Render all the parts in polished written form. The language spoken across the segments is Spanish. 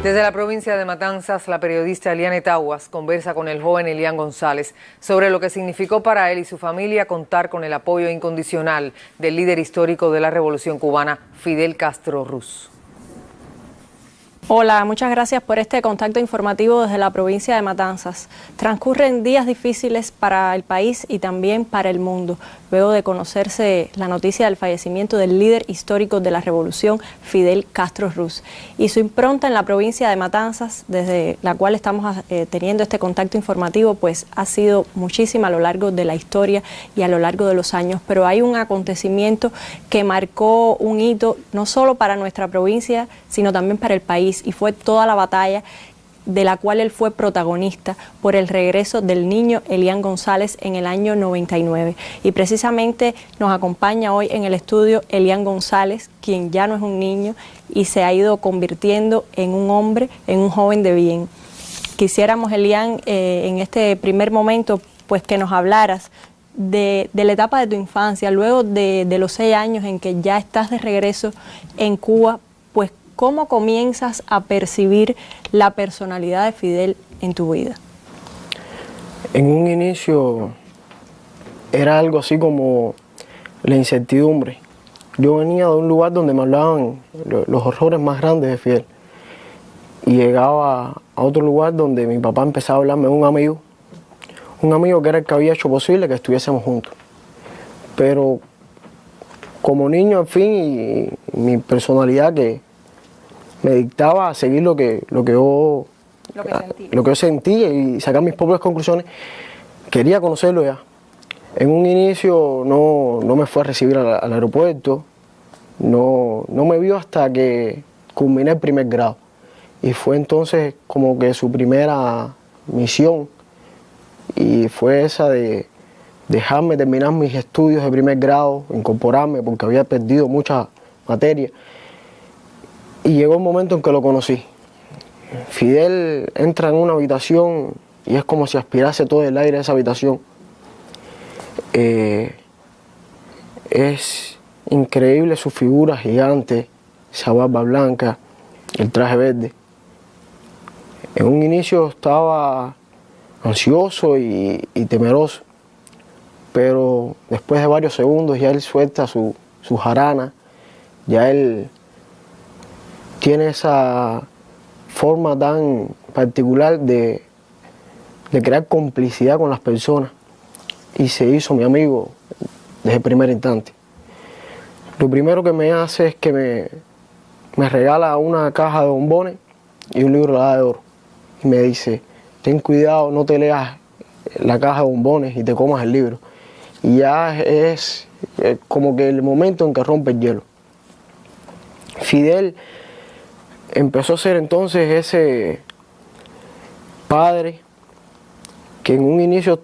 Desde la provincia de Matanzas, la periodista Eliane Taguas conversa con el joven Elian González sobre lo que significó para él y su familia contar con el apoyo incondicional del líder histórico de la Revolución Cubana, Fidel Castro Ruz. Hola, muchas gracias por este contacto informativo desde la provincia de Matanzas. Transcurren días difíciles para el país y también para el mundo, luego de conocerse la noticia del fallecimiento del líder histórico de la revolución, Fidel Castro Ruz, y su impronta en la provincia de Matanzas, desde la cual estamos teniendo este contacto informativo, pues ha sido muchísima a lo largo de la historia y a lo largo de los años, pero hay un acontecimiento que marcó un hito no solo para nuestra provincia, sino también para el país, y fue toda la batalla de la cual él fue protagonista por el regreso del niño Elian González en el año 99. Y precisamente nos acompaña hoy en el estudio Elian González, quien ya no es un niño y se ha ido convirtiendo en un hombre, en un joven de bien. Quisiéramos, Elian, en este primer momento, pues que nos hablaras de la etapa de tu infancia, luego de los 6 años en que ya estás de regreso en Cuba, pues ¿cómo comienzas a percibir la personalidad de Fidel en tu vida? En un inicio era algo así como la incertidumbre. Yo venía de un lugar donde me hablaban los horrores más grandes de Fidel. Y llegaba a otro lugar donde mi papá empezaba a hablarme de un amigo que era el que había hecho posible que estuviésemos juntos. Pero como niño, al fin, y mi personalidad que me dictaba a seguir lo que yo sentía y sacar mis propias conclusiones, quería conocerlo ya. En un inicio no me fue a recibir al aeropuerto, no me vio hasta que culminé el primer grado. Y fue entonces como que su primera misión, y fue esa de dejarme terminar mis estudios de primer grado, incorporarme porque había perdido mucha materia. Y llegó el momento en que lo conocí. Fidel entra en una habitación y es como si aspirase todo el aire de esa habitación. Es increíble su figura gigante, esa barba blanca, el traje verde. En un inicio estaba ansioso y temeroso, pero después de varios segundos ya él suelta su jarana, ya él tiene esa forma tan particular de crear complicidad con las personas y se hizo mi amigo desde el primer instante. Lo primero que me hace es que me regala una caja de bombones y un libro de la Edad de Oro y me dice: ten cuidado, no te leas la caja de bombones y te comas el libro. Y ya es como que el momento en que rompe el hielo. Fidel empezó a ser entonces ese padre que en un inicio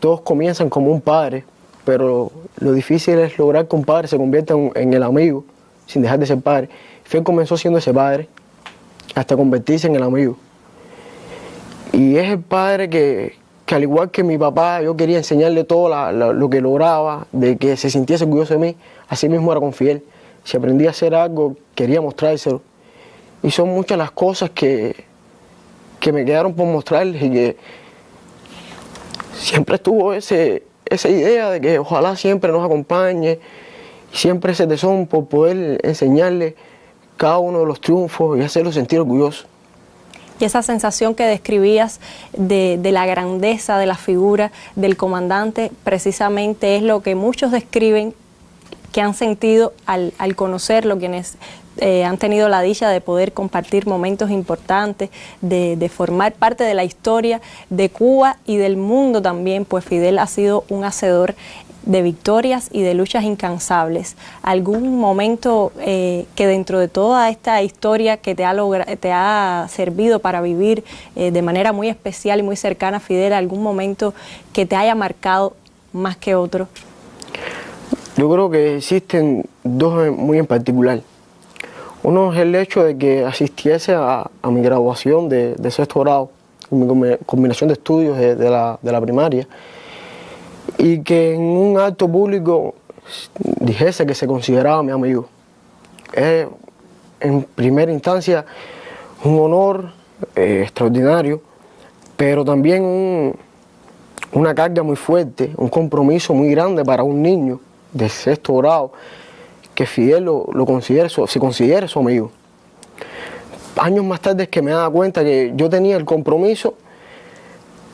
todos comienzan como un padre, pero lo difícil es lograr que un padre se convierta en el amigo sin dejar de ser padre. Fidel comenzó siendo ese padre hasta convertirse en el amigo. Y es el padre que al igual que mi papá, yo quería enseñarle todo lo que lograba, de que se sintiese orgulloso de mí. Así mismo era con Fidel. Si aprendía a hacer algo, quería mostrárselo. Y son muchas las cosas que me quedaron por mostrarles y que siempre estuvo esa idea de que ojalá siempre nos acompañe, siempre ese tesón por poder enseñarle cada uno de los triunfos y hacerlo sentir orgulloso. Y esa sensación que describías de la grandeza de la figura del comandante, precisamente es lo que muchos describen que han sentido al conocerlo, quienes han tenido la dicha de poder compartir momentos importantes, de formar parte de la historia de Cuba y del mundo también, pues Fidel ha sido un hacedor de victorias y de luchas incansables. ¿Algún momento que dentro de toda esta historia que te ha servido para vivir de manera muy especial y muy cercana a Fidel, algún momento que te haya marcado más que otro? Yo creo que existen dos muy en particular. Uno es el hecho de que asistiese a mi graduación de sexto grado, mi combinación de estudios de la primaria, y que en un acto público dijese que se consideraba mi amigo. Es en primera instancia un honor extraordinario, pero también una carga muy fuerte, un compromiso muy grande para un niño de 6º grado, que Fidel se considere su amigo. Años más tarde es que me daba cuenta que yo tenía el compromiso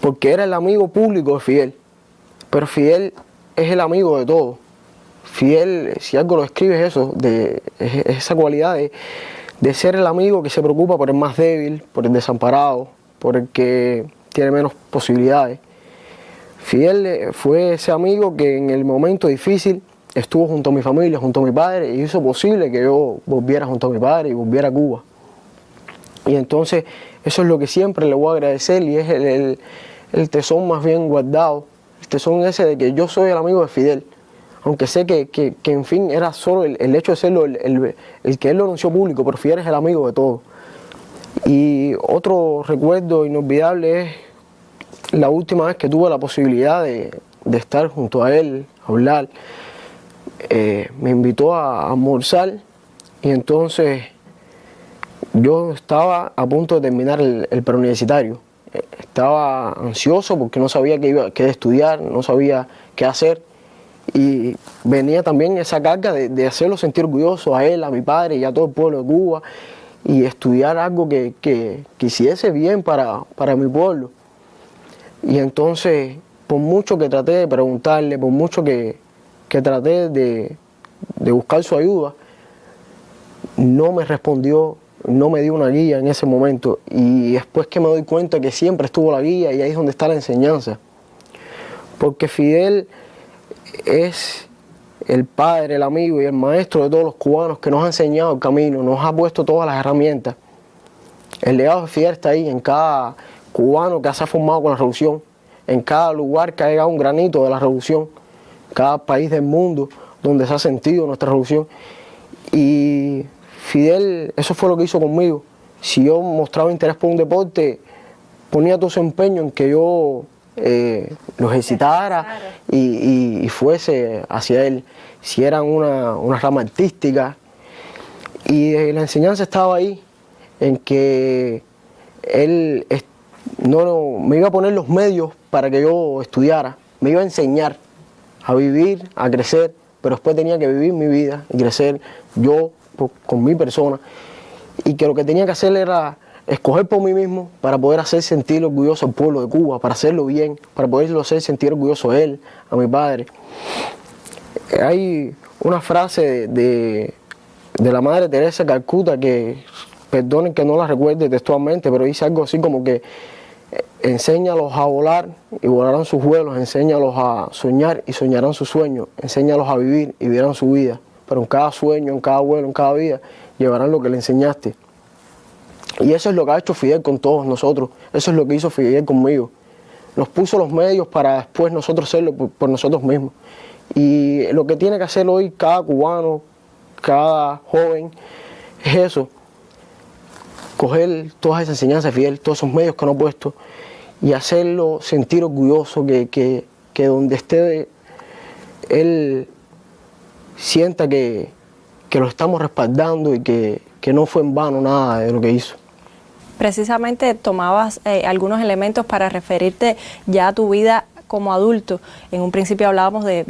porque era el amigo público de Fidel, pero Fidel es el amigo de todos. Fidel, si algo lo escribe es eso, es esa cualidad de ser el amigo que se preocupa por el más débil, por el desamparado, por el que tiene menos posibilidades. Fidel fue ese amigo que en el momento difícil estuvo junto a mi familia, junto a mi padre, y hizo posible que yo volviera junto a mi padre y volviera a Cuba. Y entonces eso es lo que siempre le voy a agradecer, y es el tesón más bien guardado, el tesón ese de que yo soy el amigo de Fidel, aunque sé que en fin era solo el hecho de serlo el que él lo anunció público, pero Fidel es el amigo de todos. Y otro recuerdo inolvidable es la última vez que tuve la posibilidad de estar junto a él, hablar. Me invitó a almorzar, y entonces yo estaba a punto de terminar el preuniversitario. Estaba ansioso porque no sabía qué estudiar, no sabía qué hacer, y venía también esa carga de hacerlo sentir orgulloso a él, a mi padre y a todo el pueblo de Cuba, y estudiar algo que hiciese bien para mi pueblo. Y entonces, por mucho que traté de preguntarle, por mucho que traté de buscar su ayuda, no me respondió, no me dio una guía en ese momento. Y después que me doy cuenta que siempre estuvo la guía, y ahí es donde está la enseñanza. Porque Fidel es el padre, el amigo y el maestro de todos los cubanos, que nos ha enseñado el camino, nos ha puesto todas las herramientas. El legado de Fidel está ahí en cada cubano que se ha formado con la revolución, en cada lugar que ha llegado un granito de la revolución, cada país del mundo donde se ha sentido nuestra revolución. Y Fidel, eso fue lo que hizo conmigo. Si yo mostraba interés por un deporte, ponía todo su empeño en que yo lo ejercitara y fuese hacia él. Si era una rama artística, y la enseñanza estaba ahí, en que él no me iba a poner los medios para que yo estudiara, me iba a enseñar a vivir, a crecer, pero después tenía que vivir mi vida y crecer yo con mi persona, y que lo que tenía que hacer era escoger por mí mismo para poder hacer sentir orgulloso al pueblo de Cuba, para hacerlo bien, para poderlo hacer sentir orgulloso a él, a mi padre. Hay una frase de la Madre Teresa de Calcuta que, perdonen que no la recuerde textualmente, pero dice algo así como que enséñalos a volar y volarán sus vuelos, enséñalos a soñar y soñarán sus sueños, enséñalos a vivir y vivirán su vida, pero en cada sueño, en cada vuelo, en cada vida llevarán lo que le enseñaste. Y eso es lo que ha hecho Fidel con todos nosotros, eso es lo que hizo Fidel conmigo. Nos puso los medios para después nosotros hacerlo por nosotros mismos. Y lo que tiene que hacer hoy cada cubano, cada joven, es eso, coger todas esas enseñanzas de Fidel, todos esos medios que nos ha puesto, y hacerlo sentir orgulloso, que donde esté él sienta que lo estamos respaldando y que no fue en vano nada de lo que hizo. Precisamente tomabas algunos elementos para referirte ya a tu vida como adulto. En un principio hablábamos de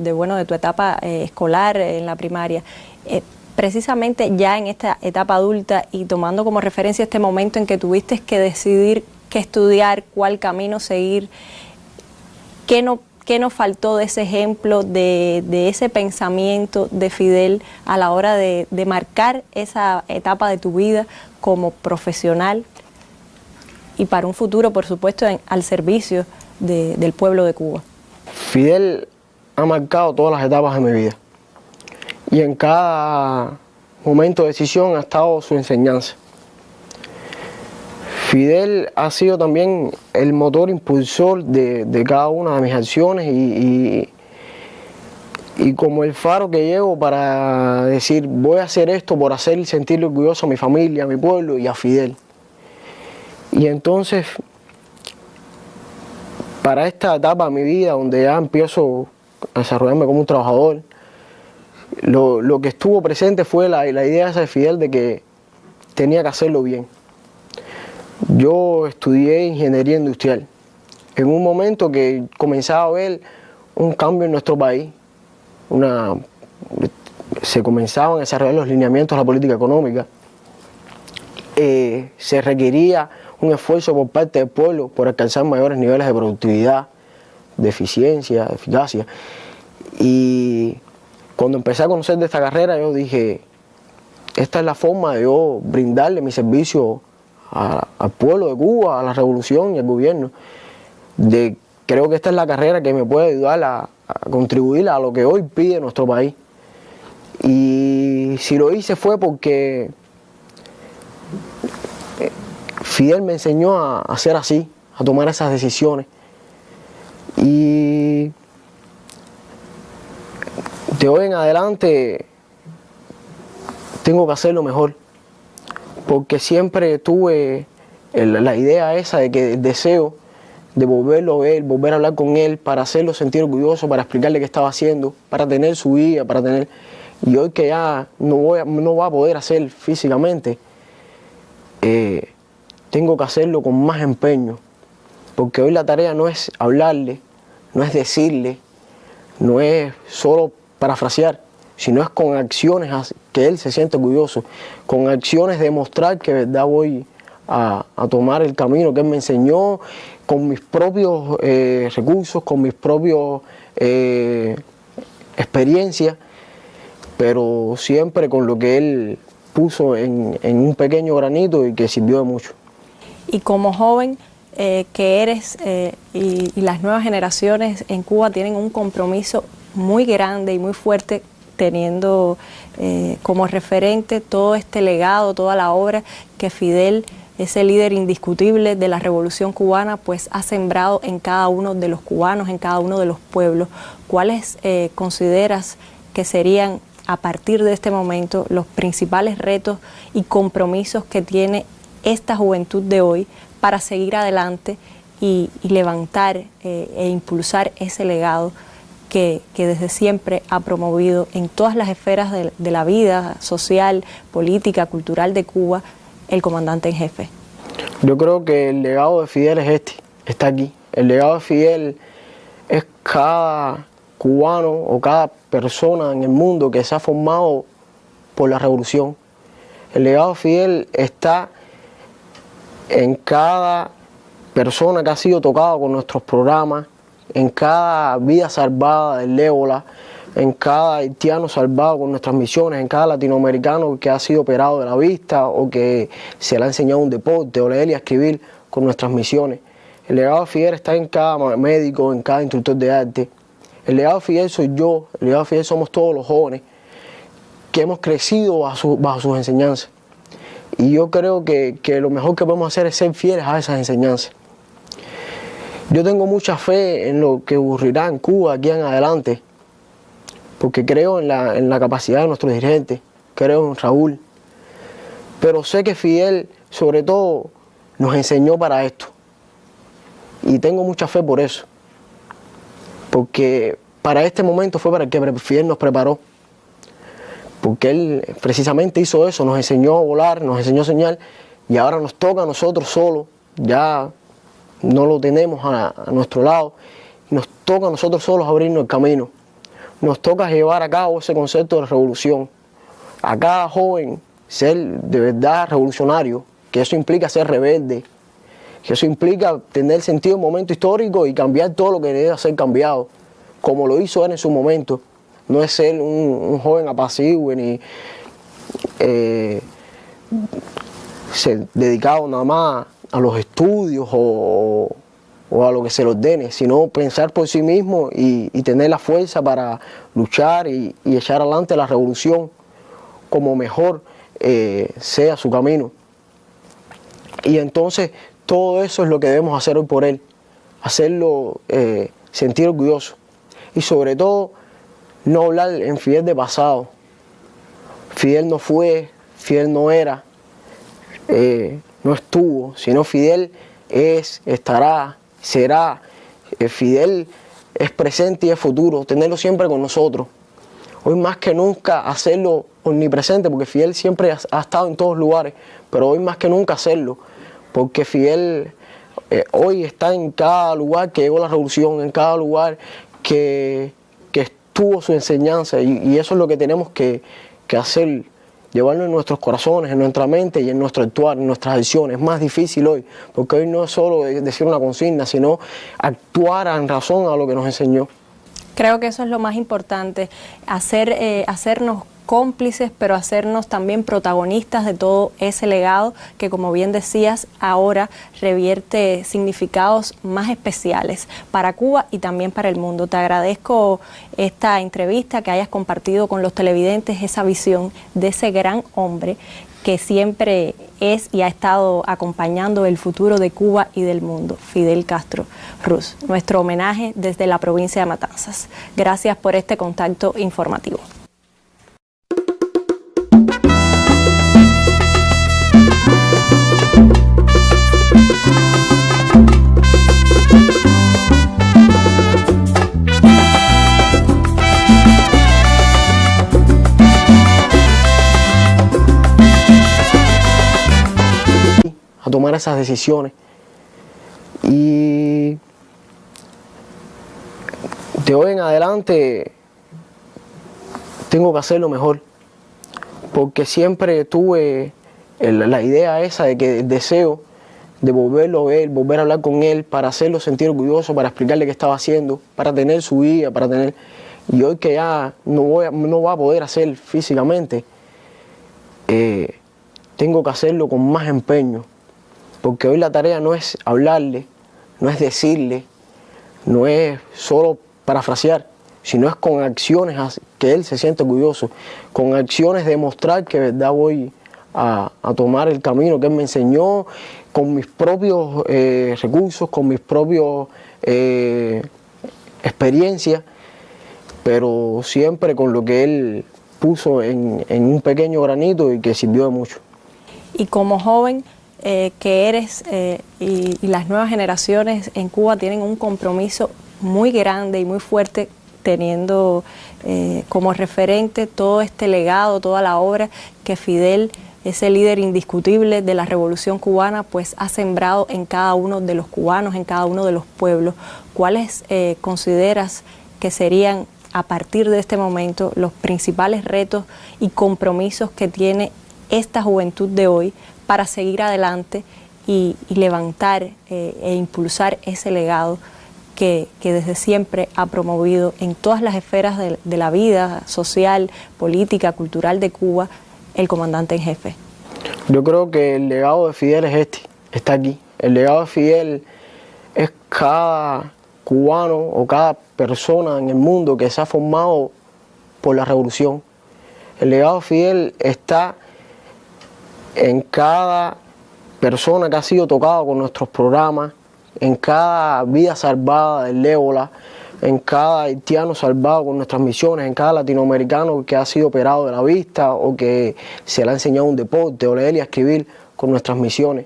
tu etapa escolar en la primaria. Precisamente ya en esta etapa adulta, y tomando como referencia este momento en que tuviste que decidir qué estudiar, cuál camino seguir, ¿qué nos faltó de ese ejemplo, de ese pensamiento de Fidel a la hora de marcar esa etapa de tu vida como profesional y para un futuro, por supuesto, al servicio del pueblo de Cuba? Fidel ha marcado todas las etapas de mi vida, y en cada momento de decisión ha estado su enseñanza. Fidel ha sido también el motor impulsor de cada una de mis acciones, y como el faro que llevo para decir voy a hacer esto por hacer sentir orgulloso a mi familia, a mi pueblo y a Fidel. Y entonces, para esta etapa de mi vida donde ya empiezo a desarrollarme como un trabajador, lo que estuvo presente fue la idea esa de Fidel de que tenía que hacerlo bien. Yo estudié ingeniería industrial en un momento que comenzaba a ver un cambio en nuestro país. Se comenzaban a desarrollar los lineamientos de la política económica. Se requería un esfuerzo por parte del pueblo por alcanzar mayores niveles de productividad, de eficiencia, de eficacia. Y cuando empecé a conocer de esta carrera, yo dije, esta es la forma de yo brindarle mi servicio al pueblo de Cuba, a la revolución y al gobierno. Creo que esta es la carrera que me puede ayudar a contribuir a lo que hoy pide nuestro país. Y si lo hice fue porque Fidel me enseñó a ser así, a tomar esas decisiones. Y de hoy en adelante tengo que hacerlo mejor, porque siempre tuve la idea esa de que el deseo de volverlo a ver, volver a hablar con él, para hacerlo sentir orgulloso, para explicarle qué estaba haciendo, para tener su vida, y hoy que ya no va a poder hacer físicamente, tengo que hacerlo con más empeño, porque hoy la tarea no es hablarle, no es decirle, no es solo parafrasear, sino es con acciones que él se siente orgulloso, con acciones de demostrar que de verdad voy a tomar el camino que él me enseñó, con mis propios recursos, con mis propios experiencias, pero siempre con lo que él puso en un pequeño granito y que sirvió de mucho. Y como joven que eres y las nuevas generaciones en Cuba tienen un compromiso muy grande y muy fuerte, teniendo como referente todo este legado, toda la obra que Fidel, ese líder indiscutible de la Revolución Cubana, pues ha sembrado en cada uno de los cubanos, en cada uno de los pueblos. ¿Cuáles consideras que serían, a partir de este momento, los principales retos y compromisos que tiene esta juventud de hoy para seguir adelante y levantar e impulsar ese legado que desde siempre ha promovido en todas las esferas de la vida social, política, cultural de Cuba, el comandante en jefe? Yo creo que el legado de Fidel es está aquí. El legado de Fidel es cada cubano o cada persona en el mundo que se ha formado por la revolución. El legado de Fidel está en cada persona que ha sido tocada con nuestros programas, en cada vida salvada del ébola, en cada haitiano salvado con nuestras misiones, en cada latinoamericano que ha sido operado de la vista o que se le ha enseñado un deporte o leer y escribir con nuestras misiones. El legado de Fidel está en cada médico, en cada instructor de arte. El legado de Fidel soy yo, el legado de Fidel somos todos los jóvenes que hemos crecido bajo sus enseñanzas. Y yo creo que lo mejor que podemos hacer es ser fieles a esas enseñanzas. Yo tengo mucha fe en lo que ocurrirá en Cuba aquí en adelante, porque creo en la capacidad de nuestros dirigentes, creo en Raúl, pero sé que Fidel sobre todo nos enseñó para esto y tengo mucha fe por eso, porque para este momento fue para el que Fidel nos preparó, porque él precisamente hizo eso, nos enseñó a volar, nos enseñó a soñar, y ahora nos toca a nosotros solos, ya no lo tenemos a nuestro lado, nos toca a nosotros solos abrirnos el camino. Nos toca llevar a cabo ese concepto de revolución. A cada joven ser de verdad revolucionario, que eso implica ser rebelde, que eso implica tener sentido en momento histórico y cambiar todo lo que debe ser cambiado, como lo hizo él en su momento. No es ser un joven apacible ni ser dedicado nada más a los estudios o a lo que se le ordene, sino pensar por sí mismo y tener la fuerza para luchar y echar adelante la revolución como mejor sea su camino. Y entonces todo eso es lo que debemos hacer hoy por él, hacerlo sentir orgulloso y sobre todo no hablar en Fidel de pasado. Fidel no fue, Fidel no era, no estuvo, sino Fidel es, estará, será. Fidel es presente y es futuro, tenerlo siempre con nosotros. Hoy más que nunca hacerlo omnipresente, porque Fidel siempre ha estado en todos lugares, pero hoy más que nunca hacerlo, porque Fidel hoy está en cada lugar que llegó la revolución, en cada lugar que estuvo su enseñanza, y eso es lo que tenemos que hacer, llevarlo en nuestros corazones, en nuestra mente y en nuestro actuar, en nuestras acciones. Es más difícil hoy, porque hoy no es solo decir una consigna, sino actuar en razón a lo que nos enseñó. Creo que eso es lo más importante, hacernos cómplices, pero hacernos también protagonistas de todo ese legado que, como bien decías, ahora revierte significados más especiales para Cuba y también para el mundo. Te agradezco esta entrevista, que hayas compartido con los televidentes esa visión de ese gran hombre que siempre es y ha estado acompañando el futuro de Cuba y del mundo, Fidel Castro Ruz. Nuestro homenaje desde la provincia de Matanzas. Gracias por este contacto informativo. A tomar esas decisiones, y de hoy en adelante tengo que hacerlo mejor, porque siempre tuve la idea esa de que el deseo de volverlo a ver, volver a hablar con él, para hacerlo sentir orgulloso, para explicarle qué estaba haciendo, para tener su vida, y hoy que ya no va a poder hacer físicamente, tengo que hacerlo con más empeño. Porque hoy la tarea no es hablarle, no es decirle, no es solo parafrasear, sino es con acciones que él se siente orgulloso, con acciones de demostrar que de verdad voy a tomar el camino que él me enseñó, con mis propios recursos, con mis propios experiencias, pero siempre con lo que él puso en un pequeño granito y que sirvió de mucho. Y como joven que eres, y las nuevas generaciones en Cuba tienen un compromiso muy grande y muy fuerte, teniendo como referente todo este legado, toda la obra que Fidel, ese líder indiscutible de la Revolución Cubana, pues ha sembrado en cada uno de los cubanos, en cada uno de los pueblos. ¿Cuáles consideras que serían, a partir de este momento, los principales retos y compromisos que tiene esta juventud de hoy para seguir adelante y levantar e impulsar ese legado que desde siempre ha promovido en todas las esferas de la vida social, política, cultural de Cuba, el comandante en jefe? Yo creo que el legado de Fidel es está aquí. El legado de Fidel es cada cubano o cada persona en el mundo que se ha formado por la revolución. El legado de Fidel está en cada persona que ha sido tocada con nuestros programas, en cada vida salvada del ébola, en cada haitiano salvado con nuestras misiones, en cada latinoamericano que ha sido operado de la vista o que se le ha enseñado un deporte o leer y escribir con nuestras misiones.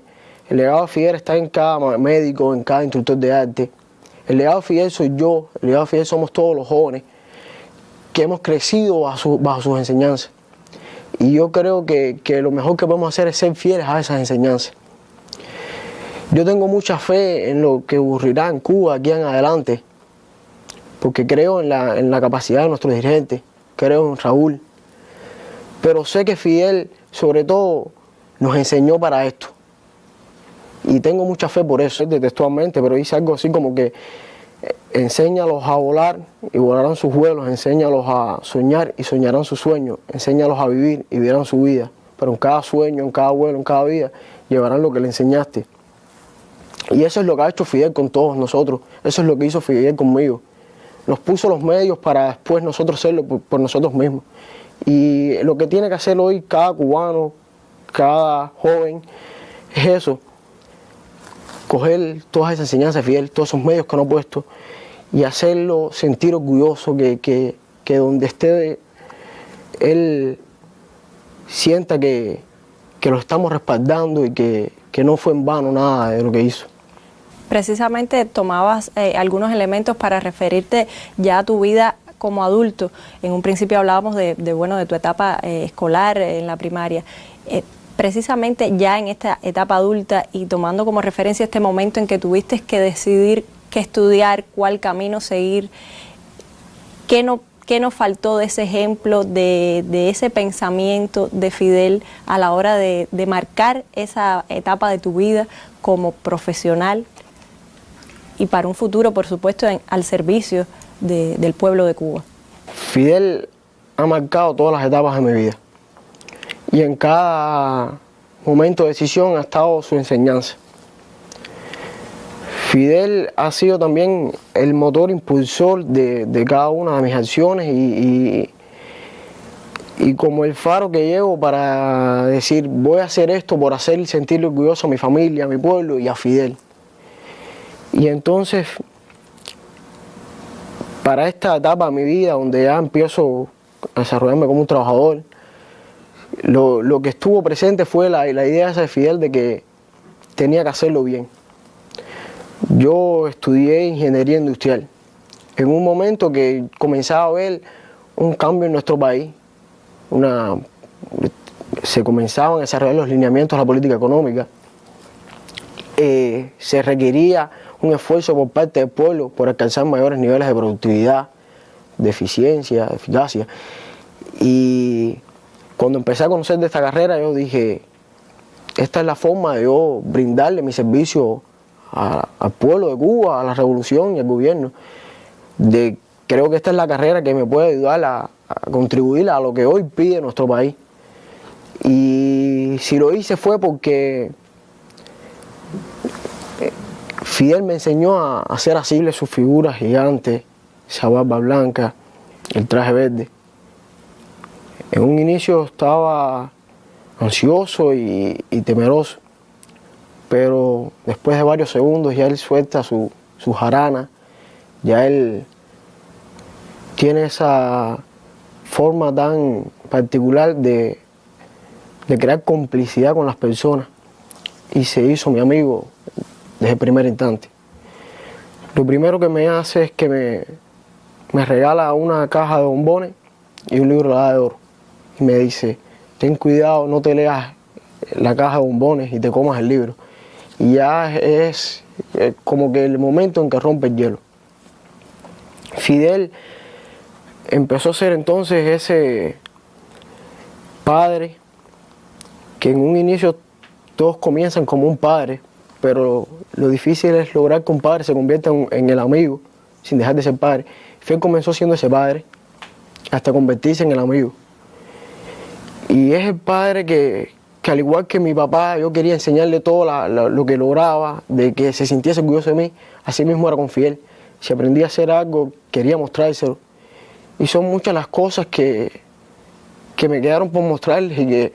El legado de Fidel está en cada médico, en cada instructor de arte. El legado de Fidel soy yo, el legado de Fidel somos todos los jóvenes que hemos crecido bajo sus enseñanzas. Y yo creo que lo mejor que podemos hacer es ser fieles a esas enseñanzas. Yo tengo mucha fe en lo que ocurrirá en Cuba aquí en adelante, porque creo en la capacidad de nuestros dirigentes, creo en Raúl. Pero sé que Fidel, sobre todo, nos enseñó para esto. Y tengo mucha fe por eso, textualmente, pero dice algo así como que enséñalos a volar y volarán sus vuelos, enséñalos a soñar y soñarán sus sueños, enséñalos a vivir y vivirán su vida, pero en cada sueño, en cada vuelo, en cada vida, llevarán lo que le enseñaste. Y eso es lo que ha hecho Fidel con todos nosotros, eso es lo que hizo Fidel conmigo. Nos puso los medios para después nosotros hacerlo por nosotros mismos. Y lo que tiene que hacer hoy cada cubano, cada joven, es eso. Coger todas esas enseñanzas de Fidel, todos esos medios que nos ha puesto y hacerlo sentir orgulloso, que donde esté él sienta que lo estamos respaldando y que no fue en vano nada de lo que hizo. Precisamente tomabas algunos elementos para referirte ya a tu vida como adulto. En un principio hablábamos de tu etapa escolar en la primaria. precisamente ya en esta etapa adulta y tomando como referencia este momento en que tuviste que decidir qué estudiar, cuál camino seguir, ¿qué nos faltó de ese ejemplo, de ese pensamiento de Fidel a la hora de marcar esa etapa de tu vida como profesional y para un futuro, por supuesto, al servicio del pueblo de Cuba? Fidel ha marcado todas las etapas de mi vida y en cada momento de decisión ha estado su enseñanza. Fidel ha sido también el motor impulsor de cada una de mis acciones y como el faro que llevo para decir voy a hacer esto por hacer sentir orgulloso a mi familia, a mi pueblo y a Fidel. Y entonces, para esta etapa de mi vida donde ya empiezo a desarrollarme como un trabajador, lo que estuvo presente fue la idea esa de Fidel de que tenía que hacerlo bien. Yo estudié ingeniería industrial en un momento que comenzaba a ver un cambio en nuestro país. Se comenzaban a desarrollar los lineamientos de la política económica. Se requería un esfuerzo por parte del pueblo por alcanzar mayores niveles de productividad, de eficiencia, de eficacia. Y cuando empecé a conocer de esta carrera, yo dije, esta es la forma de yo brindarle mi servicio al pueblo de Cuba, a la revolución y al gobierno. Creo que esta es la carrera que me puede ayudar a contribuir a lo que hoy pide nuestro país. Y si lo hice fue porque Fidel me enseñó a hacer asibles sus figuras gigantes, esa barba blanca, el traje verde. En un inicio estaba ansioso y temeroso, pero después de varios segundos ya él suelta su jarana, ya él tiene esa forma tan particular de crear complicidad con las personas y se hizo mi amigo desde el primer instante. Lo primero que me hace es que me regala una caja de bombones y un libro de oro y me dice, ten cuidado, no te leas la caja de bombones y te comas el libro. Y ya es como que el momento en que rompe el hielo. Fidel empezó a ser entonces ese padre que en un inicio todos comienzan como un padre, pero lo difícil es lograr que un padre se convierta en el amigo sin dejar de ser padre. Fidel comenzó siendo ese padre hasta convertirse en el amigo. Y es el padre que al igual que mi papá, yo quería enseñarle todo lo que lograba, de que se sintiese orgulloso de mí. Así mismo era con Fidel. Si aprendía a hacer algo, quería mostrárselo. Y son muchas las cosas que me quedaron por mostrarles y que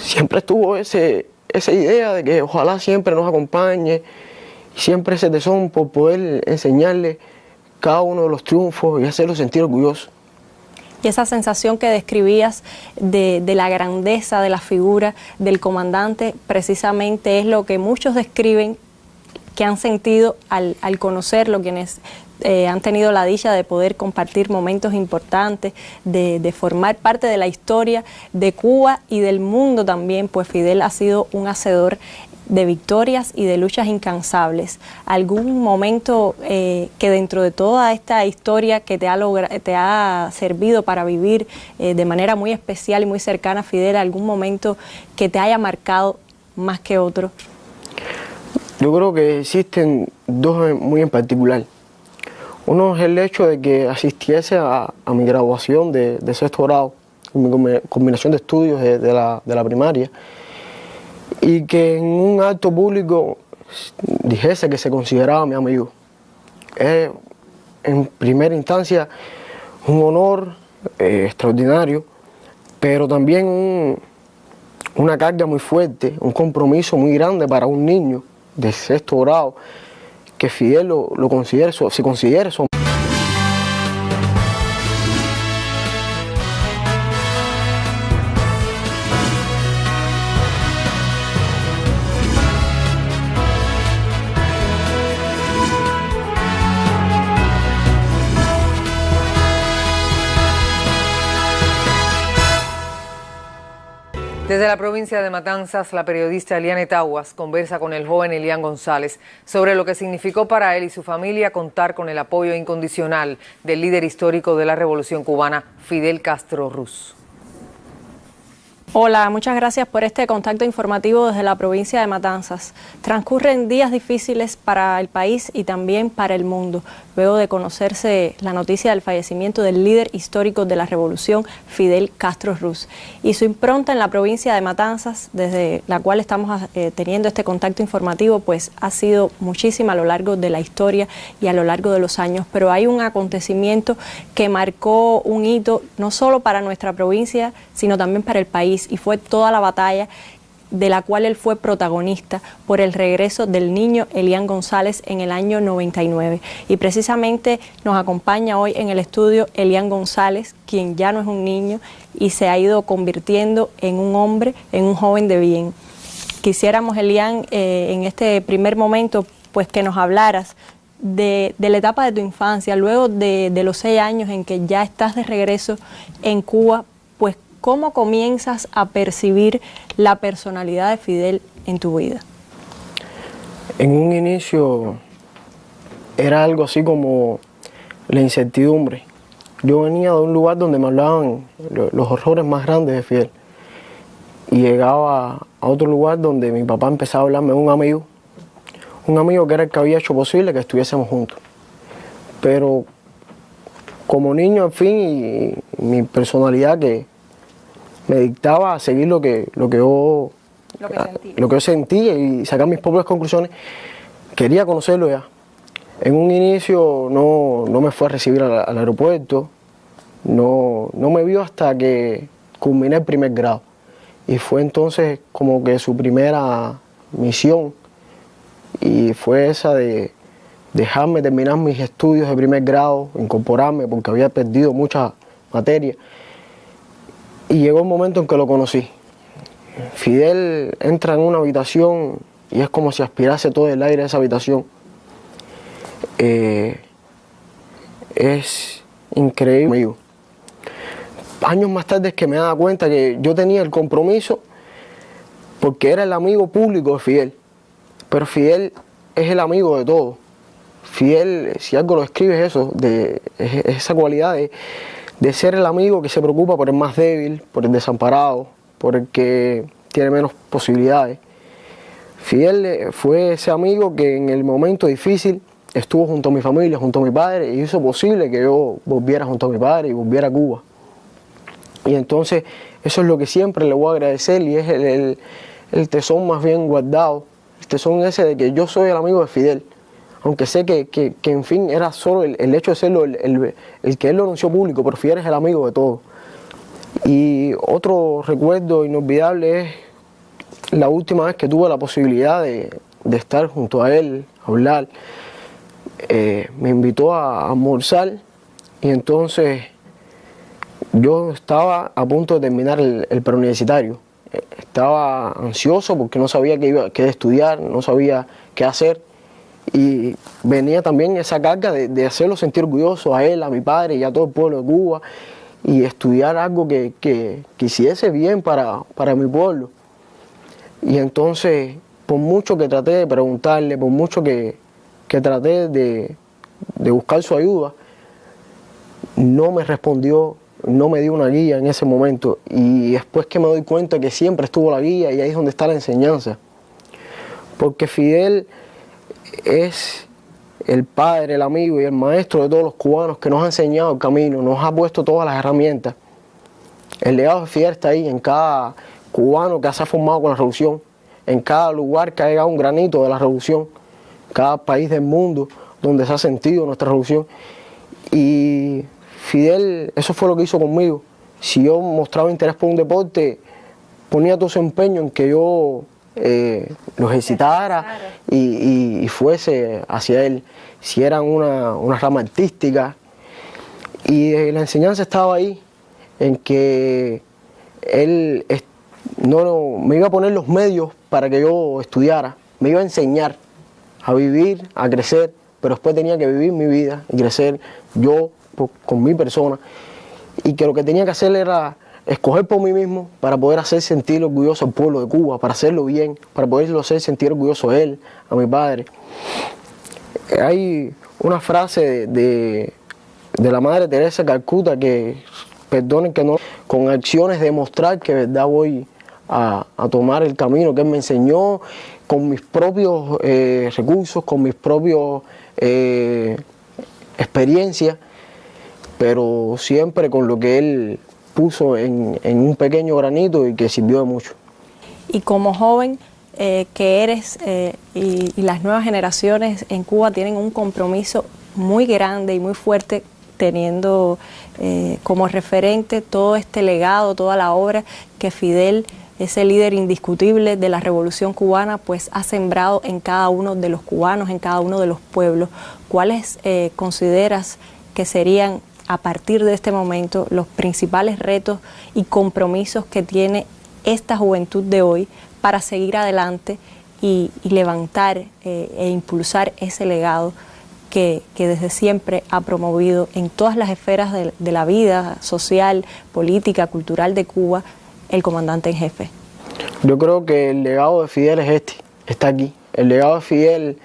siempre estuvo esa idea de que ojalá siempre nos acompañe y siempre ese tesón por poder enseñarle cada uno de los triunfos y hacerlo sentir orgulloso. Y esa sensación que describías de la grandeza de la figura del comandante, precisamente es lo que muchos describen que han sentido al conocerlo, quienes han tenido la dicha de poder compartir momentos importantes, de formar parte de la historia de Cuba y del mundo también, pues Fidel ha sido un hacedor de victorias y de luchas incansables. ¿Algún momento que dentro de toda esta historia que te ha servido para vivir de manera muy especial y muy cercana a Fidel, algún momento que te haya marcado más que otro? Yo creo que existen dos muy en particular. Uno es el hecho de que asistiese a mi graduación de sexto grado, mi combinación de estudios de la primaria, y que en un acto público dijese que se consideraba mi amigo. Es en primera instancia un honor extraordinario, pero también una carga muy fuerte, un compromiso muy grande para un niño de sexto grado, que Fidel lo considere, se considere su amigo. Desde la provincia de Matanzas, la periodista Eliane Taguas conversa con el joven Elian González sobre lo que significó para él y su familia contar con el apoyo incondicional del líder histórico de la Revolución Cubana, Fidel Castro Ruz. Hola, muchas gracias por este contacto informativo desde la provincia de Matanzas. Transcurren días difíciles para el país y también para el mundo, luego de conocerse la noticia del fallecimiento del líder histórico de la revolución, Fidel Castro Ruz, y su impronta en la provincia de Matanzas, desde la cual estamos teniendo este contacto informativo, pues ha sido muchísima a lo largo de la historia y a lo largo de los años, pero hay un acontecimiento que marcó un hito no solo para nuestra provincia, sino también para el país, y fue toda la batalla de la cual él fue protagonista por el regreso del niño Elian González en el año 99. Y precisamente nos acompaña hoy en el estudio Elian González, quien ya no es un niño y se ha ido convirtiendo en un hombre, en un joven de bien. Quisiéramos, Elian, en este primer momento, pues que nos hablaras de la etapa de tu infancia, luego de los 6 años en que ya estás de regreso en Cuba, pues ¿cómo comienzas a percibir la personalidad de Fidel en tu vida? En un inicio era algo así como la incertidumbre. Yo venía de un lugar donde me hablaban los horrores más grandes de Fidel. Y llegaba a otro lugar donde mi papá empezaba a hablarme de un amigo que era el que había hecho posible que estuviésemos juntos. Pero como niño, al fin, y mi personalidad que me dictaba a seguir lo que yo sentía y sacar mis propias conclusiones, quería conocerlo ya. En un inicio no me fue a recibir al aeropuerto, no me vio hasta que culminé el primer grado. Y fue entonces como que su primera misión, y fue esa de dejarme terminar mis estudios de primer grado, incorporarme porque había perdido mucha materia. Y llegó un momento en que lo conocí. Fidel entra en una habitación y es como si aspirase todo el aire de esa habitación. Es increíble. Años más tarde es que me daba cuenta que yo tenía el compromiso porque era el amigo público de Fidel. Pero Fidel es el amigo de todos. Fidel, si algo lo escribe, es eso, es esa cualidad de ser el amigo que se preocupa por el más débil, por el desamparado, por el que tiene menos posibilidades. Fidel fue ese amigo que en el momento difícil estuvo junto a mi familia, junto a mi padre, y hizo posible que yo volviera junto a mi padre y volviera a Cuba. Y entonces eso es lo que siempre le voy a agradecer, y es el tesón más bien guardado, el tesón ese de que yo soy el amigo de Fidel. Aunque sé que en fin era solo el hecho de serlo el que él lo anunció público, pero Fidel es el amigo de todos. Y otro recuerdo inolvidable es la última vez que tuve la posibilidad de estar junto a él, hablar. Me invitó a almorzar y entonces yo estaba a punto de terminar el preuniversitario. Estaba ansioso porque no sabía qué estudiar, no sabía qué hacer. Y venía también esa carga de hacerlo sentir orgulloso a él, a mi padre y a todo el pueblo de Cuba, y estudiar algo que hiciese bien para mi pueblo. Y entonces, por mucho que traté de preguntarle, por mucho que traté de buscar su ayuda, no me respondió, no me dio una guía en ese momento. Y después que me doy cuenta que siempre estuvo la guía, y ahí es donde está la enseñanza. Porque Fidel es el padre, el amigo y el maestro de todos los cubanos, que nos ha enseñado el camino, nos ha puesto todas las herramientas. El legado de Fidel está ahí en cada cubano que se ha formado con la revolución, en cada lugar que ha llegado un granito de la revolución, cada país del mundo donde se ha sentido nuestra revolución. Y Fidel, eso fue lo que hizo conmigo. Si yo mostraba interés por un deporte, ponía todo su empeño en que yo lo ejercitara y fuese hacia él. Si eran una rama artística, y la enseñanza estaba ahí en que él no me iba a poner los medios para que yo estudiara, me iba a enseñar a vivir, a crecer, pero después tenía que vivir mi vida y crecer yo con mi persona, y que lo que tenía que hacer era escoger por mí mismo para poder hacer sentir orgulloso al pueblo de Cuba, para hacerlo bien, para poderlo hacer sentir orgulloso a él, a mi padre. Hay una frase de la Madre Teresa de Calcuta que, perdonen que no, con acciones demostrar que de verdad voy a tomar el camino que él me enseñó, con mis propios recursos, con mis propios experiencias, pero siempre con lo que él puso en un pequeño granito y que sirvió de mucho. Y como joven que eres y las nuevas generaciones en Cuba tienen un compromiso muy grande y muy fuerte, teniendo como referente todo este legado, toda la obra que Fidel, ese líder indiscutible de la Revolución Cubana, pues ha sembrado en cada uno de los cubanos, en cada uno de los pueblos. ¿Cuáles consideras que serían, a partir de este momento, los principales retos y compromisos que tiene esta juventud de hoy para seguir adelante y levantar e impulsar ese legado que desde siempre ha promovido en todas las esferas de la vida social, política, cultural de Cuba, el comandante en jefe? Yo creo que el legado de Fidel es está aquí. El legado de Fidel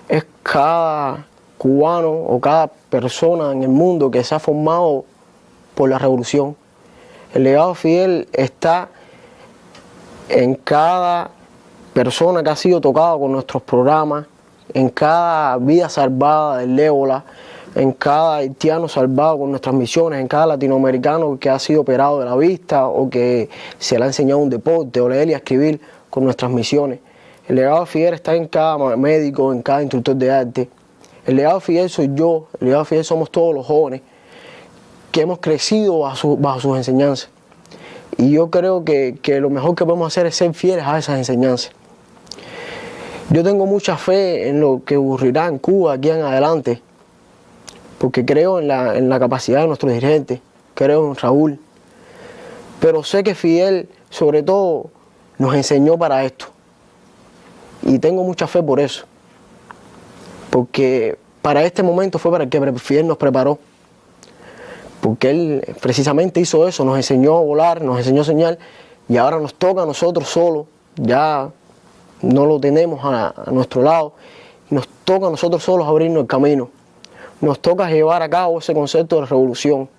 es cada cubano o cada persona en el mundo que se ha formado por la revolución. El legado de Fidel está en cada persona que ha sido tocada con nuestros programas, en cada vida salvada del ébola, en cada haitiano salvado con nuestras misiones, en cada latinoamericano que ha sido operado de la vista o que se le ha enseñado un deporte o leer y escribir con nuestras misiones. El legado de Fidel está en cada médico, en cada instructor de arte. El legado de Fidel soy yo, el legado de Fidel somos todos los jóvenes que hemos crecido bajo sus enseñanzas. Y yo creo que lo mejor que podemos hacer es ser fieles a esas enseñanzas. Yo tengo mucha fe en lo que ocurrirá en Cuba aquí en adelante, porque creo en la capacidad de nuestros dirigentes, creo en Raúl, pero sé que Fidel, sobre todo, nos enseñó para esto. Y tengo mucha fe por eso, porque para este momento fue para el que Fidel nos preparó, porque él precisamente hizo eso, nos enseñó a volar, nos enseñó a soñar, y ahora nos toca a nosotros solos, ya no lo tenemos a nuestro lado, nos toca a nosotros solos abrirnos el camino. Nos toca llevar a cabo ese concepto de revolución.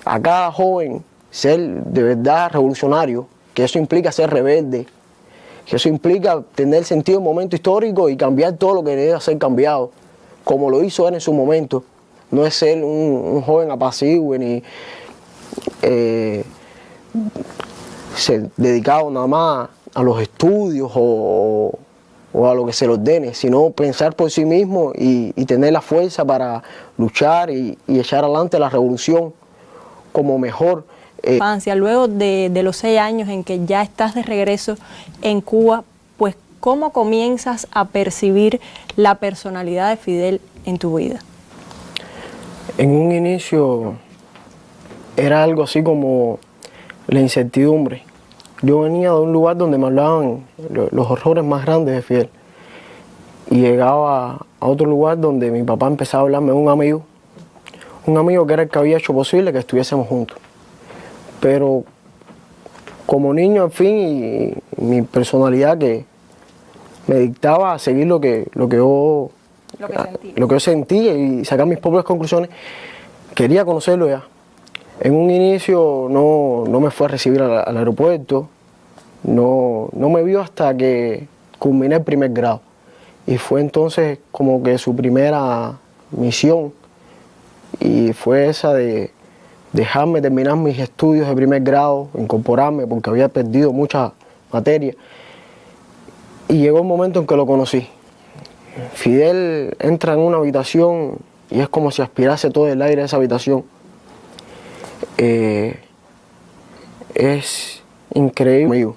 A cada joven ser de verdad revolucionario, que eso implica ser rebelde, que eso implica tener sentido en momento histórico y cambiar todo lo que debe ser cambiado, como lo hizo él en su momento. No es ser un joven apacible ni ser dedicado nada más a los estudios o a lo que se le ordene, sino pensar por sí mismo y tener la fuerza para luchar y echar adelante la revolución como mejor. Luego de los 6 años en que ya estás de regreso en Cuba, pues ¿cómo comienzas a percibir la personalidad de Fidel en tu vida? En un inicio era algo así como la incertidumbre. Yo venía de un lugar donde me hablaban los horrores más grandes de Fidel. Y llegaba a otro lugar donde mi papá empezaba a hablarme de un amigo que era el que había hecho posible que estuviésemos juntos. Pero como niño, en fin, y mi personalidad que me dictaba a seguir lo que yo sentía y sacar mis propias conclusiones, quería conocerlo ya. En un inicio no me fue a recibir al aeropuerto, no me vio hasta que culminé el primer grado. Y fue entonces como que su primera misión, y fue esa de dejarme terminar mis estudios de primer grado, incorporarme porque había perdido mucha materia. Y llegó el momento en que lo conocí. Fidel entra en una habitación y es como si aspirase todo el aire de esa habitación. Es increíble.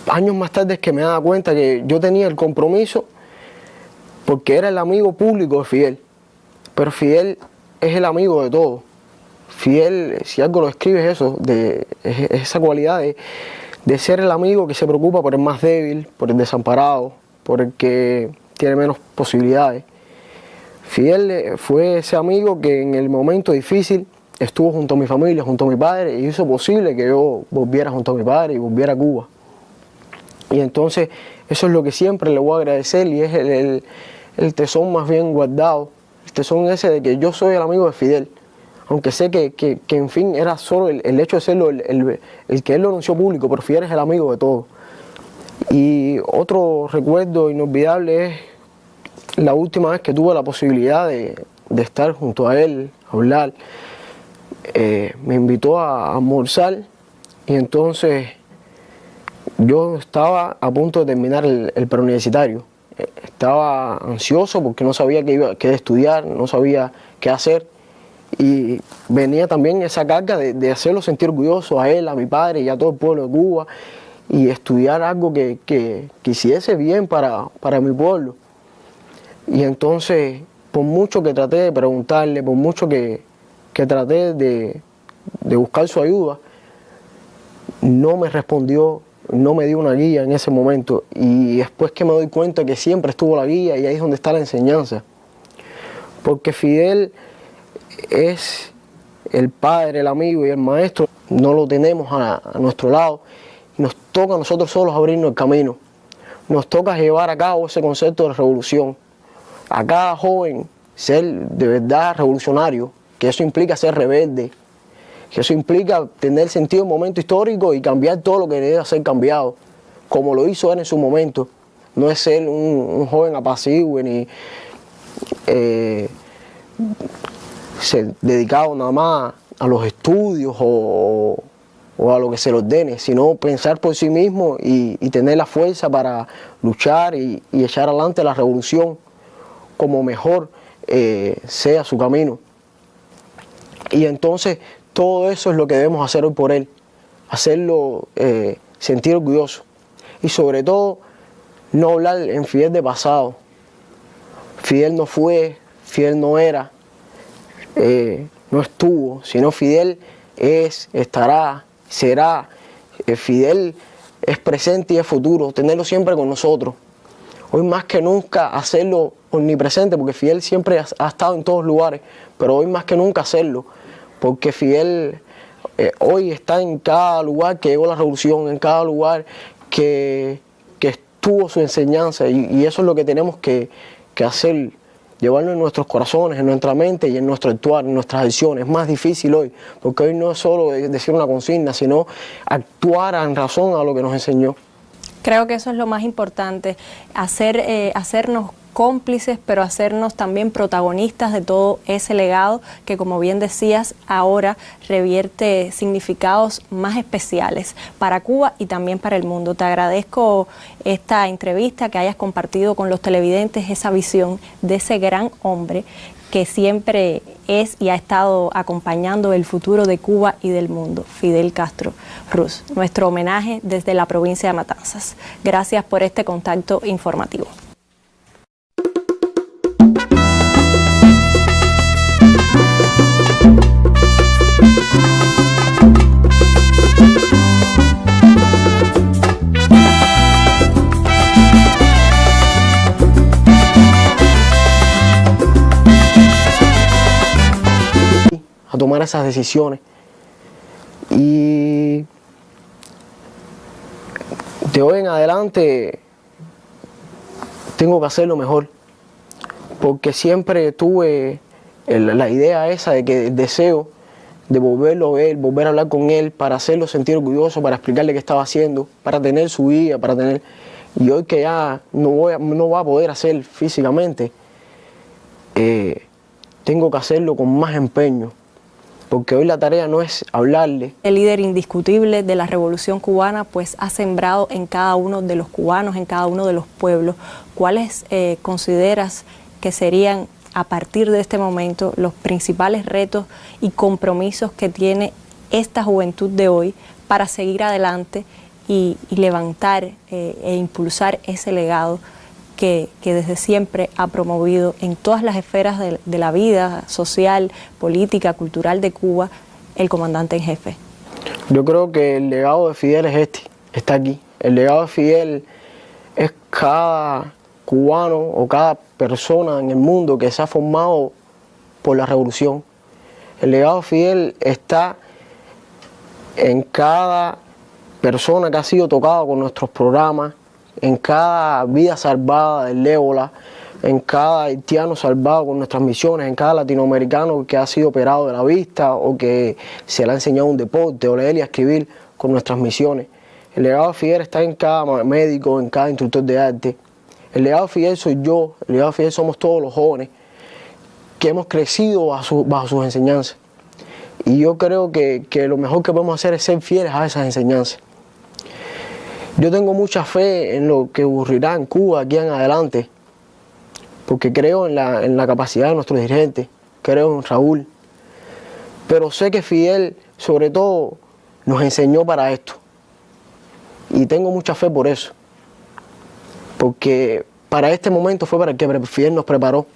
Años más tarde es que me daba cuenta que yo tenía el compromiso porque era el amigo público de Fidel, pero Fidel es el amigo de todos. Fidel, si algo lo escribe, es eso, es esa cualidad de ser el amigo que se preocupa por el más débil, por el desamparado, por el que tiene menos posibilidades. Fidel fue ese amigo que en el momento difícil estuvo junto a mi familia, junto a mi padre, y hizo posible que yo volviera junto a mi padre y volviera a Cuba. Y entonces eso es lo que siempre le voy a agradecer, y es el tesón más bien guardado, el tesón ese de que yo soy el amigo de Fidel. Aunque sé que en fin era solo el hecho de serlo el que él lo anunció público, pero Fidel es el amigo de todos. Y otro recuerdo inolvidable es la última vez que tuve la posibilidad de estar junto a él, hablar. Me invitó a almorzar, y entonces yo estaba a punto de terminar el preuniversitario. Estaba ansioso porque no sabía qué estudiar, no sabía qué hacer, y venía también esa carga de hacerlo sentir orgulloso a él, a mi padre y a todo el pueblo de Cuba, y estudiar algo que hiciese bien para mi pueblo. Y entonces, por mucho que traté de preguntarle, por mucho que traté de buscar su ayuda, no me respondió, no me dio una guía en ese momento. Y después que me doy cuenta que siempre estuvo la guía, y ahí es donde está la enseñanza. Porque Fidel es el padre, el amigo y el maestro. No lo tenemos a nuestro lado. Nos toca a nosotros solos abrirnos el camino. Nos toca llevar a cabo ese concepto de revolución. A cada joven ser de verdad revolucionario, que eso implica ser rebelde, que eso implica tener sentido en un momento histórico y cambiar todo lo que debe ser cambiado, como lo hizo él en su momento. No es ser un joven apacible ni ser dedicado nada más a los estudios o a lo que se le ordene, sino pensar por sí mismo y tener la fuerza para luchar y echar adelante la revolución como mejor sea su camino. Y entonces todo eso es lo que debemos hacer hoy por él, hacerlo sentir orgulloso, y sobre todo no hablar en Fidel de pasado. Fidel no fue, Fidel no era, no estuvo, sino Fidel es, estará, será. Fidel es presente y es futuro, tenerlo siempre con nosotros. Hoy más que nunca hacerlo omnipresente, porque Fidel siempre ha estado en todos lugares, pero hoy más que nunca hacerlo, porque Fidel hoy está en cada lugar que llegó la revolución, en cada lugar que estuvo su enseñanza, y eso es lo que tenemos que hacer, llevarlo en nuestros corazones, en nuestra mente y en nuestro actuar, en nuestras acciones. Es más difícil hoy, porque hoy no es solo decir una consigna, sino actuar en razón a lo que nos enseñó. Creo que eso es lo más importante, hacernos cómplices, pero hacernos también protagonistas de todo ese legado que, como bien decías, ahora revierte significados más especiales para Cuba y también para el mundo. Te agradezco esta entrevista, que hayas compartido con los televidentes esa visión de ese gran hombre que siempre es y ha estado acompañando el futuro de Cuba y del mundo, Fidel Castro Ruz. Nuestro homenaje desde la provincia de Matanzas. Gracias por este contacto informativo. A tomar esas decisiones, y de hoy en adelante tengo que hacerlo mejor, porque siempre tuve la idea esa de que el deseo de volverlo a ver, volver a hablar con él, para hacerlo sentir orgulloso, para explicarle qué estaba haciendo, para tener su guía, y hoy que ya no va a poder hacer físicamente, tengo que hacerlo con más empeño, porque hoy la tarea no es hablarle. El líder indiscutible de la Revolución Cubana pues ha sembrado en cada uno de los cubanos, en cada uno de los pueblos. ¿Cuáles consideras que serían, a partir de este momento, los principales retos y compromisos que tiene esta juventud de hoy para seguir adelante y levantar e impulsar ese legado que desde siempre ha promovido en todas las esferas de la vida social, política, cultural de Cuba, el comandante en jefe? Yo creo que el legado de Fidel es está aquí. El legado de Fidel es cada cubano o cada persona en el mundo que se ha formado por la revolución. El legado de Fidel está en cada persona que ha sido tocada con nuestros programas, en cada vida salvada del ébola, en cada haitiano salvado con nuestras misiones, en cada latinoamericano que ha sido operado de la vista o que se le ha enseñado un deporte o leer y escribir con nuestras misiones. El legado de Fidel está en cada médico, en cada instructor de arte. El legado de Fidel soy yo, el legado de Fidel somos todos los jóvenes que hemos crecido bajo sus enseñanzas. Y yo creo que lo mejor que podemos hacer es ser fieles a esas enseñanzas. Yo tengo mucha fe en lo que ocurrirá en Cuba aquí en adelante, porque creo en la capacidad de nuestros dirigentes, creo en Raúl. Pero sé que Fidel, sobre todo, nos enseñó para esto. Y tengo mucha fe por eso. Porque para este momento fue para el que Fidel nos preparó.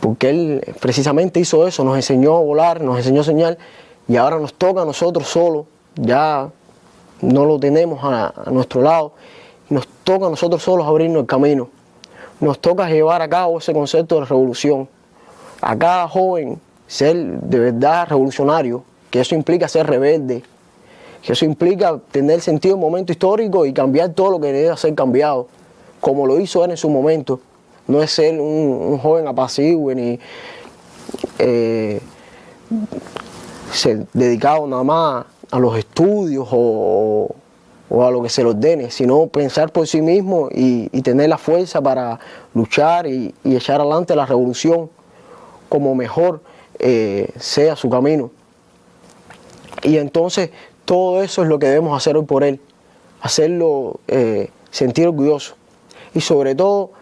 Porque él precisamente hizo eso, nos enseñó a volar, nos enseñó a soñar, y ahora nos toca a nosotros solos, ya no lo tenemos a nuestro lado, nos toca a nosotros solos abrirnos el camino. Nos toca llevar a cabo ese concepto de revolución. A cada joven ser de verdad revolucionario, que eso implica ser rebelde, que eso implica tener sentido en un momento histórico y cambiar todo lo que debe ser cambiado, como lo hizo él en su momento. No es ser un joven apacible ni ser dedicado nada más a los estudios o a lo que se le ordene, sino pensar por sí mismo y tener la fuerza para luchar y echar adelante la revolución como mejor sea su camino. Y entonces todo eso es lo que debemos hacer hoy por él, hacerlo sentir orgulloso y sobre todo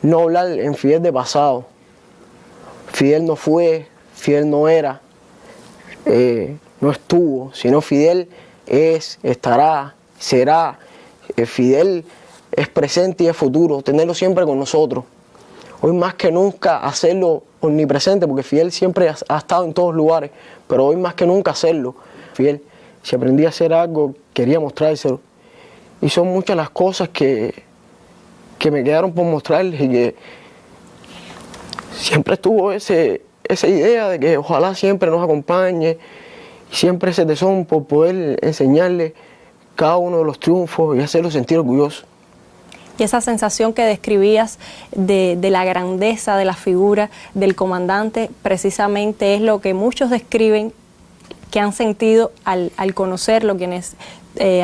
no hablar en Fidel de pasado. Fidel no fue, Fidel no era, no estuvo, sino Fidel es, estará, será. Fidel es presente y es futuro, tenerlo siempre con nosotros. Hoy más que nunca hacerlo omnipresente, porque Fidel siempre ha estado en todos lugares, pero hoy más que nunca hacerlo. Fidel, si aprendí a hacer algo, quería mostrárselo. Y son muchas las cosas que me quedaron por mostrarles y que siempre estuvo esa idea de que ojalá siempre nos acompañe y siempre ese tesón por poder enseñarle cada uno de los triunfos y hacerlo sentir orgulloso. Y esa sensación que describías de la grandeza de la figura del comandante precisamente es lo que muchos describen que han sentido al conocerlo, quienes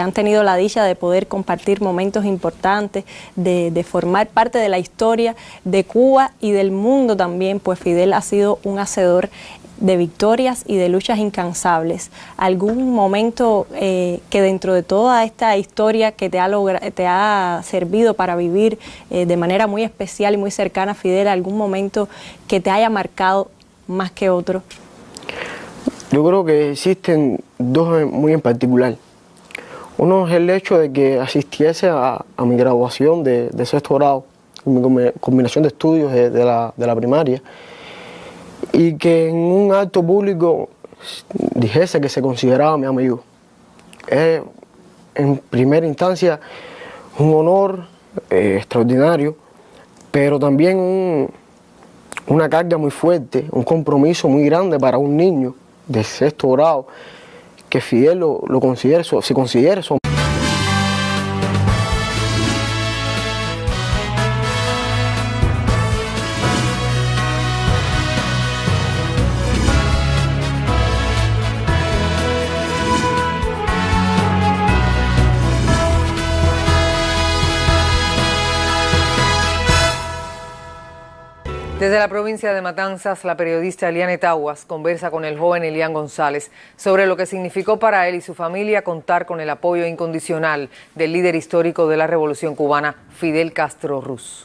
han tenido la dicha de poder compartir momentos importantes, de formar parte de la historia de Cuba y del mundo también, pues Fidel ha sido un hacedor de victorias y de luchas incansables. ¿Algún momento que dentro de toda esta historia que te ha servido para vivir de manera muy especial y muy cercana, Fidel, algún momento que te haya marcado más que otro? Yo creo que existen dos muy en particular. Uno es el hecho de que asistiese a mi graduación de sexto grado, mi combinación de estudios de la primaria, y que en un acto público dijese que se consideraba mi amigo. Es en primera instancia un honor extraordinario, pero también una carga muy fuerte, un compromiso muy grande para un niño de sexto grado, que Fidel lo considere, se considere su Desde la provincia de Matanzas, la periodista Eliane Taguas conversa con el joven Elian González sobre lo que significó para él y su familia contar con el apoyo incondicional del líder histórico de la Revolución Cubana, Fidel Castro Ruz.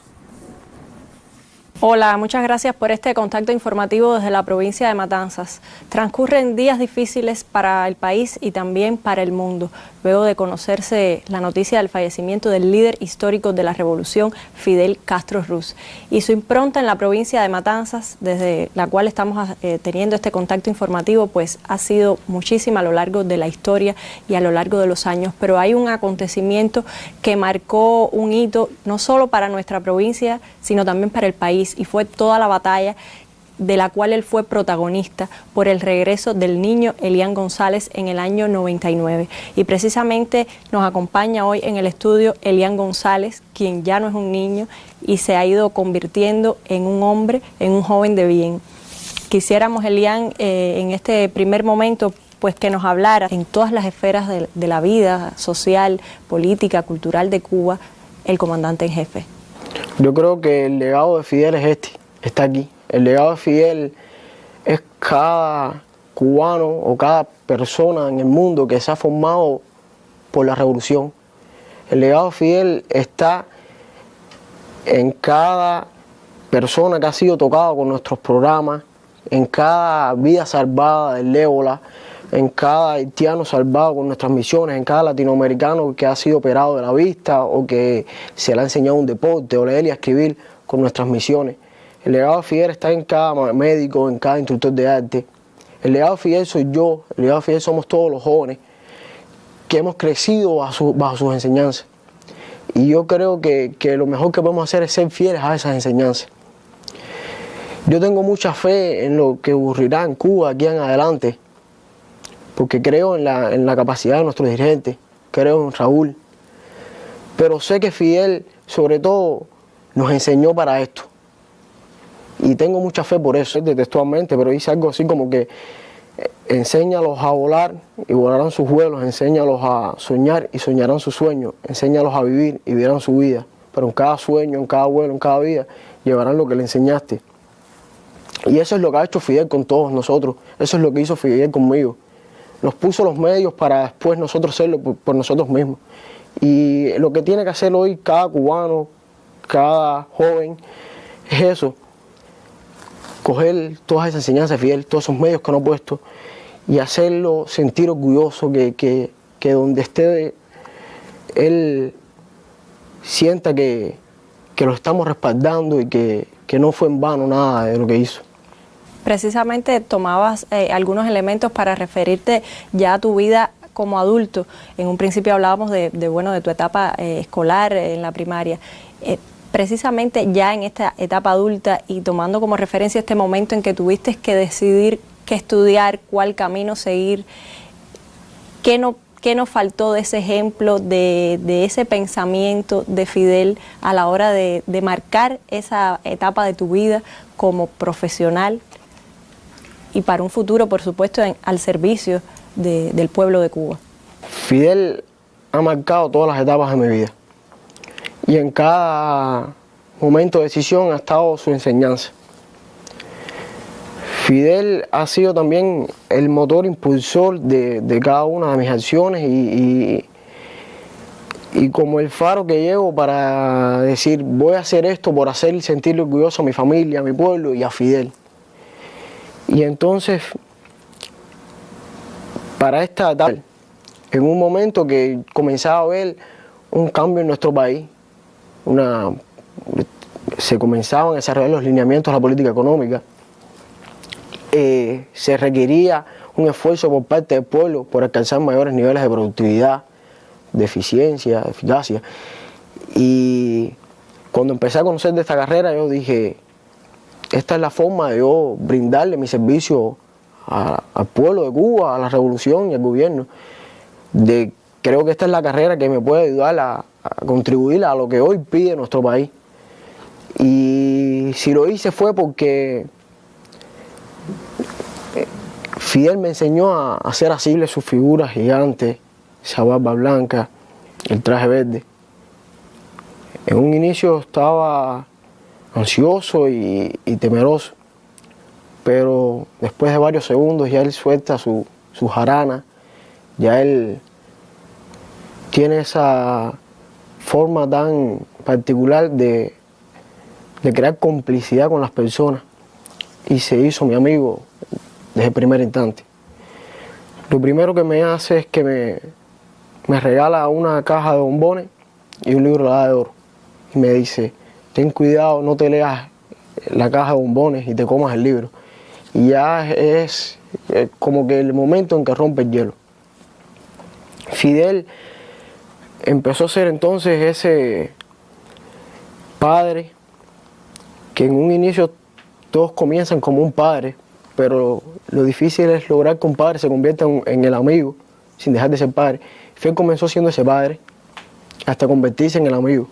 Hola, muchas gracias por este contacto informativo desde la provincia de Matanzas. Transcurren días difíciles para el país y también para el mundo, luego de conocerse la noticia del fallecimiento del líder histórico de la Revolución, Fidel Castro Ruz, y su impronta en la provincia de Matanzas, desde la cual estamos teniendo este contacto informativo, pues ha sido muchísima a lo largo de la historia y a lo largo de los años, pero hay un acontecimiento que marcó un hito no solo para nuestra provincia, sino también para el país, y fue toda la batalla de la cual él fue protagonista por el regreso del niño Elian González en el año 99. Y precisamente nos acompaña hoy en el estudio Elian González, quien ya no es un niño y se ha ido convirtiendo en un hombre, en un joven de bien. Quisiéramos, Elian, en este primer momento, pues que nos hablara en todas las esferas de la vida social, política, cultural de Cuba, el comandante en jefe. Yo creo que el legado de Fidel es está aquí. El legado de Fidel es cada cubano o cada persona en el mundo que se ha formado por la revolución. El legado de Fidel está en cada persona que ha sido tocada con nuestros programas, en cada vida salvada del ébola, en cada haitiano salvado con nuestras misiones, en cada latinoamericano que ha sido operado de la vista o que se le ha enseñado un deporte o leer y escribir con nuestras misiones. El legado de Fidel está en cada médico, en cada instructor de arte. El legado de Fidel soy yo, el legado de Fidel somos todos los jóvenes que hemos crecido bajo sus enseñanzas. Y yo creo que lo mejor que podemos hacer es ser fieles a esas enseñanzas. Yo tengo mucha fe en lo que ocurrirá en Cuba aquí en adelante, porque creo en la capacidad de nuestros dirigentes, creo en Raúl. Pero sé que Fidel, sobre todo, nos enseñó para esto. Y tengo mucha fe por eso, textualmente, pero dice algo así como que enséñalos a volar y volarán sus vuelos, enséñalos a soñar y soñarán sus sueños, enséñalos a vivir y vivirán su vida. Pero en cada sueño, en cada vuelo, en cada vida, llevarán lo que le enseñaste. Y eso es lo que ha hecho Fidel con todos nosotros, eso es lo que hizo Fidel conmigo. Nos puso los medios para después nosotros hacerlo por nosotros mismos. Y lo que tiene que hacer hoy cada cubano, cada joven, es eso. Coger todas esas enseñanzas de Fidel, todos esos medios que nos ha puesto y hacerlo sentir orgulloso, que donde esté él sienta que lo estamos respaldando y que no fue en vano nada de lo que hizo. Precisamente tomabas algunos elementos para referirte ya a tu vida como adulto. En un principio hablábamos de tu etapa escolar en la primaria. Precisamente ya en esta etapa adulta y tomando como referencia este momento en que tuviste que decidir qué estudiar, cuál camino seguir, ¿qué nos faltó de ese ejemplo, de ese pensamiento de Fidel a la hora de marcar esa etapa de tu vida como profesional y para un futuro, por supuesto, al servicio del pueblo de Cuba? Fidel ha marcado todas las etapas de mi vida y en cada momento de decisión ha estado su enseñanza. Fidel ha sido también el motor impulsor de cada una de mis acciones y como el faro que llevo para decir voy a hacer esto por hacer sentir orgulloso a mi familia, a mi pueblo y a Fidel. Y entonces, para esta etapa, en un momento que comenzaba a ver un cambio en nuestro país, se comenzaban a desarrollar los lineamientos de la política económica, se requería un esfuerzo por parte del pueblo por alcanzar mayores niveles de productividad, de eficiencia, de eficacia. Y cuando empecé a conocer de esta carrera, yo dije, esta es la forma de yo brindarle mi servicio al pueblo de Cuba, a la revolución y al gobierno. Creo que esta es la carrera que me puede ayudar a contribuir a lo que hoy pide nuestro país. Y si lo hice fue porque Fidel me enseñó a hacer asibles sus figuras gigantes, esa barba blanca, el traje verde. En un inicio estaba ansioso y temeroso, pero después de varios segundos ya él suelta su jarana, ya él tiene esa forma tan particular de crear complicidad con las personas y se hizo mi amigo desde el primer instante. Lo primero que me hace es que me regala una caja de bombones y un libro de oro y me dice, ten cuidado, no te leas la caja de bombones y te comas el libro. Y ya es como que el momento en que rompe el hielo. Fidel empezó a ser entonces ese padre que en un inicio todos comienzan como un padre, pero lo difícil es lograr que un padre se convierta en el amigo, sin dejar de ser padre. Fidel comenzó siendo ese padre, hasta convertirse en el amigo.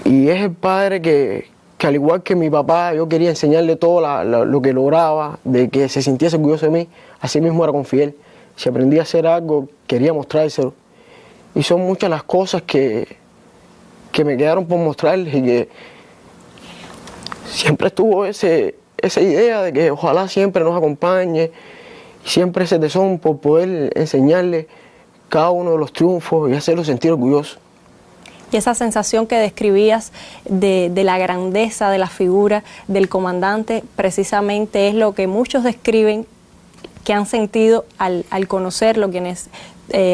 Y es el padre que al igual que mi papá, yo quería enseñarle todo lo que lograba, de que se sintiese orgulloso de mí. Así mismo era con Fidel. Si aprendía a hacer algo, quería mostrárselo. Y son muchas las cosas que me quedaron por mostrarles, y que siempre estuvo esa idea de que ojalá siempre nos acompañe, y siempre ese tesón por poder enseñarle cada uno de los triunfos y hacerlo sentir orgulloso. Y esa sensación que describías de la grandeza de la figura del comandante, precisamente es lo que muchos describen que han sentido al conocerlo, quienes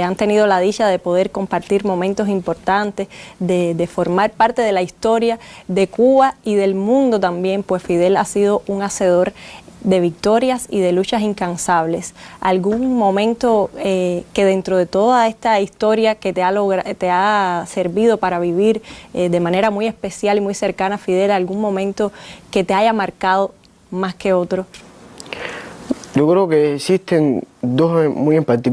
han tenido la dicha de poder compartir momentos importantes, de formar parte de la historia de Cuba y del mundo también, pues Fidel ha sido un hacedor de victorias y de luchas incansables. ¿Algún momento que dentro de toda esta historia que te ha servido para vivir de manera muy especial y muy cercana, Fidel, algún momento que te haya marcado más que otro? Yo creo que existen dos muy en particular.